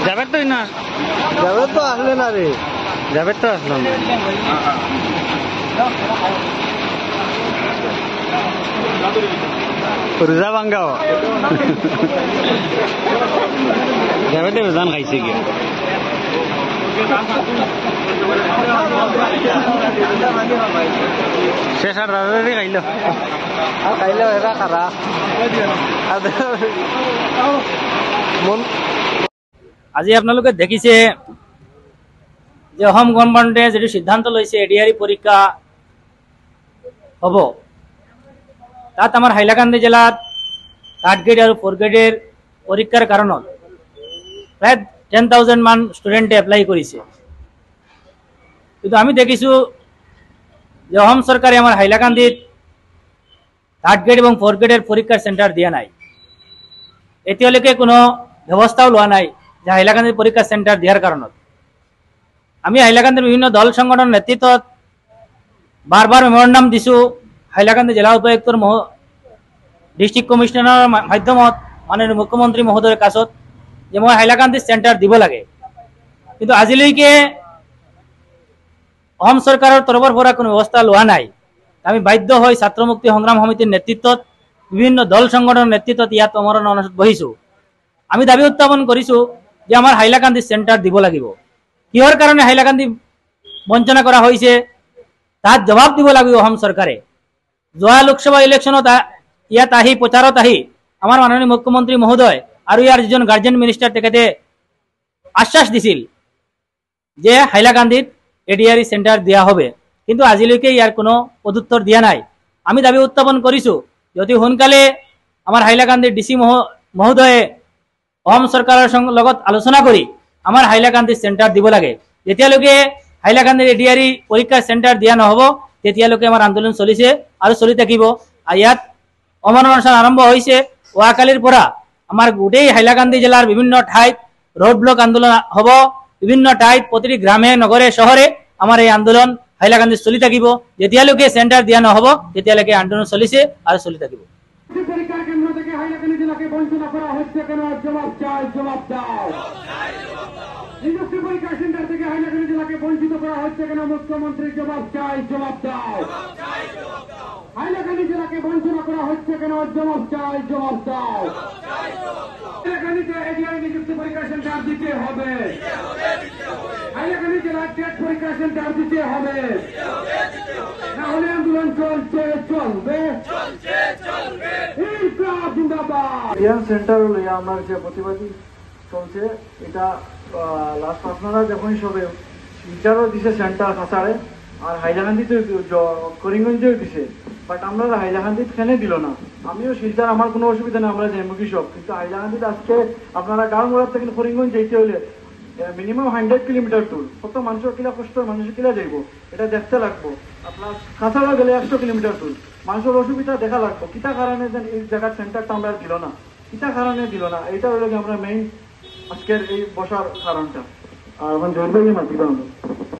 যাবে তো না, যাবে তো আসলে না রে, যাবে তো আসলাম রোজা ভাঙ্গাও যাবে তো রোজান খাইছে কি শেষ আর রাজা খাইল আর খাইলে এরা খারা মন। আজি আপোনালোকে দেখিছে যে অসম গভৰ্ণমেণ্টে যিটো সিদ্ধান্ত লৈছে এডিআৰই পৰীক্ষা হ'ব, তাত আমাৰ হাইলাকান্দি জিলাত 3rd গ্ৰেড আৰু 4th গ্ৰেডৰ পৰীক্ষাৰ কাৰণত প্ৰায় 10,000 মান ষ্টুডেণ্টে এপ্লাই কৰিছে। কিন্তু আমি দেখিছোঁ যে অসম চৰকাৰে আমাৰ হাইলাকান্দিত 3rd গ্ৰেড এবং 4th গ্ৰেডৰ পৰীক্ষাৰ চেণ্টাৰ দিয়া নাই। এতিয়ালৈকে কোনো ব্যৱস্থাও লোৱা নাই যে হাইলাকান্দিৰ পৰীক্ষা চেণ্টাৰ দিয়াৰ কাৰণত। আমি হাইলাকান্দিৰ বিভিন্ন দল সংগঠনৰ নেতৃত্বত বাৰ বাৰ মেমৰেণ্ডাম দিছোঁ হাইলাকান্দি জিলা উপায়ুক্তৰ ডিষ্ট্ৰিক্ট কমিশনাৰৰ মাধ্যমত মাননীয় মুখ্যমন্ত্ৰী মহোদয়ৰ কাছত যে মই হাইলাকান্দি চেণ্টাৰ দিব লাগে। কিন্তু আজিলৈকে অসম চৰকাৰৰ তৰফৰ পৰা কোনো ব্যৱস্থা লোৱা নাই। আমি বাধ্য হৈ ছাত্ৰ মুক্তি সংগ্ৰাম সমিতিৰ নেতৃত্বত বিভিন্ন দল সংগঠনৰ নেতৃত্বত ইয়াত অমৰণ অনশনত বহিছোঁ। আমি দাবী উত্থাপন কৰিছোঁ যে আমাৰ হাইলাকান্দি চেণ্টাৰ দিব লাগিব। কিহৰ কাৰণে হাইলাকান্দি বঞ্চনা কৰা হৈছে তাত জবাব দিব লাগিব অসম চৰকাৰে। যোৱা লোকসভা ইলেকশ্যনত ইয়াত আহি প্ৰচাৰত আহি আমাৰ মাননীয় মুখ্যমন্ত্ৰী মহোদয় আৰু ইয়াৰ যিজন গাৰ্জেন মিনিষ্টাৰ তেখেতে আশ্বাস দিছিল যে হাইলাকান্দিত এডিআৰই চেণ্টাৰ দিয়া হবে, কিন্তু আজিলৈকে ইয়াৰ কোনো পদুত্তৰ দিয়া নাই। আমি দাবী উত্থাপন কৰিছোঁ অতি সোনকালে আমাৰ হাইলাকান্দিৰ ডিচি মহোদয়ে অসম চৰকাৰৰ লগত আলোচনা কৰি আমাৰ হাইলাকান্দি চেণ্টাৰ দিব লাগে। যেতিয়ালৈকে হাইলাকান্দিৰ এডিআৰই পৰীক্ষাৰ চেণ্টাৰ দিয়া নহ'ব তেতিয়ালৈকে আমাৰ আন্দোলন চলিছে আৰু চলি থাকিব। আৰু ইয়াত অমৰণ অনশন আৰম্ভ হৈছে। অহাকালিৰ পৰা আমাৰ গোটেই হাইলাকান্দি জিলাৰ বিভিন্ন ঠাইত ৰোড ব্লক আন্দোলন হ'ব। বিভিন্ন ঠাইত প্ৰতিটি গ্ৰামে নগৰে চহৰে আমাৰ এই আন্দোলন হাইলাকান্দি চলি থাকিব। যেতিয়ালৈকে চেণ্টাৰ দিয়া নহ'ব তেতিয়ালৈকে আন্দোলন চলিছে আৰু চলি থাকিব। পরীক্ষা কেন্দ্র থেকে হাইলাকান্দি জেলাকে বঞ্চনা করা হচ্ছে কেন? জবাব চাই, জবাব দাও। নিযুক্তি পরীক্ষা সেন্টার থেকে হাইলাকান্দি জেলাকে বঞ্চিত করা হচ্ছে কেন? মুখ্যমন্ত্রী জবাব চাই, জবাব দাও। হাইলাকান্দি জেলাকে বঞ্চনা করা হচ্ছে কেন? জবাব চাই, জবাব দাও। হাইলাকান্দিতে এডিআরই নিযুক্তি পরীক্ষা সেন্টার দিতে হবে। হাইলাকান্দি জেলার টেট পরীক্ষা সেন্টার দিতে হবে, না হলে আন্দোলন চলছে, চলবে। সেন্টার লইয়া আমার যে প্রতিবাদী চলছে এটা লাস্ট আপনারা যখন সবে শিলচরও দিছে সেন্টার কাছাড়ে আর হাইলাকান্দিতে করিমগঞ্জেও দিছে, বাট আমরা হাইলাকান্দিত খেলে দিল না। আমিও শিলচর আমার কোনো অসুবিধা নেই, আমরা যাইব কৃষক, কিন্তু হাইলাকান্দিতে আজকে আপনারা গাঁওমোড়ার থেকে করিমগঞ্জ যেতে হলে মিনিমাম 100 কিলোমিটার দূর, কত মানুষের কিলা কষ্ট, মানুষের কিলা যাইব এটা দেখতে লাগবো। আপনার কাছাড়া গেলে 100 কিলোমিটার দূর, মানুষের অসুবিধা দেখা লাগবো। কিতা কারণে যেন এই জায়গার সেন্টারটা আমরা দিল না, কিতা কারণে দিল না, এইটা হলো আমরা মেইন আজকের এই বসার কারণটা। আর এখন জলবায়ু মাতি